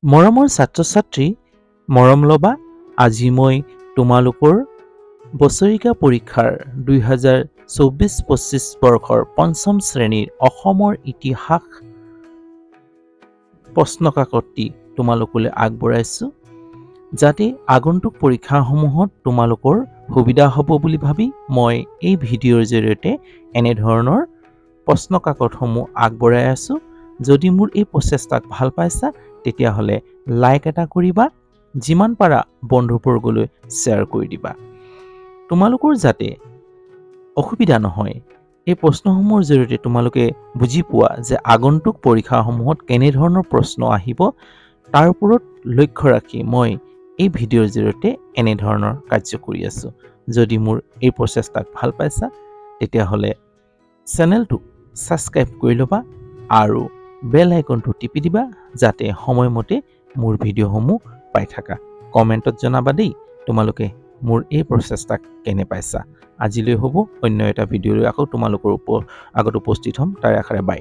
মৰমৰ ছাত্ৰ-ছাত্ৰী, মৰম লবা, আজি মই তোমালোকৰ বছৰিকা পৰীক্ষাৰ 2024-25 বৰ্ষৰ পঞ্চম শ্ৰেণীৰ অসমৰ ইতিহাস প্ৰশ্নকাকতটি তোমালোকলৈ আগবঢ়াইছোঁ, যাতে আগন্তুক পৰীক্ষাসমূহত তোমালোকৰ সুবিধা হ'ব বুলি ভাবি মই এই ভিডিঅ'ৰ জৰিয়তে এনেধৰণৰ প্ৰশ্নকাকতসমূহ আগবঢ়াই আছোঁ। যদি মোৰ এই প্ৰচেষ্টাক ভাল পাইছা তেতিয়াহ'লে লাইক এটা কৰিবা, যিমান পাৰা বন্ধুবৰ্গলৈ শ্বেয়াৰ কৰি দিবা। তোমালোকৰ যাতে অসুবিধা নহয়, এই প্ৰশ্নসমূহৰ জৰিয়তে তোমালোকে বুজি পোৱা যে আগন্তুক পৰীক্ষাসমূহত কেনেধৰণৰ প্ৰশ্ন আহিব, তাৰ ওপৰত লক্ষ্য ৰাখি মই এই ভিডিঅ'ৰ জৰিয়তে এনেধৰণৰ কাৰ্য কৰি আছোঁ। যদি মোৰ এই প্ৰচেষ্টাক ভাল পাইছা তেতিয়াহ'লে চেনেলটোক ছাবস্ক্ৰাইব কৰি ল'বা আৰু বেল আইকনটো টিপি দিবা, যাতে সময়মতে মোৰ ভিডিঅ'সমূহ পাই থাকা। কমেণ্টত জনাবা দেই তোমালোকে মোৰ এই প্ৰচেষ্টাক কেনে পাইছা। আজিলৈ হ'ব, অন্য এটা ভিডিঅ'লৈ আকৌ তোমালোকৰ আগত উপস্থিত হ'ম। তাৰে আশাৰে বাই।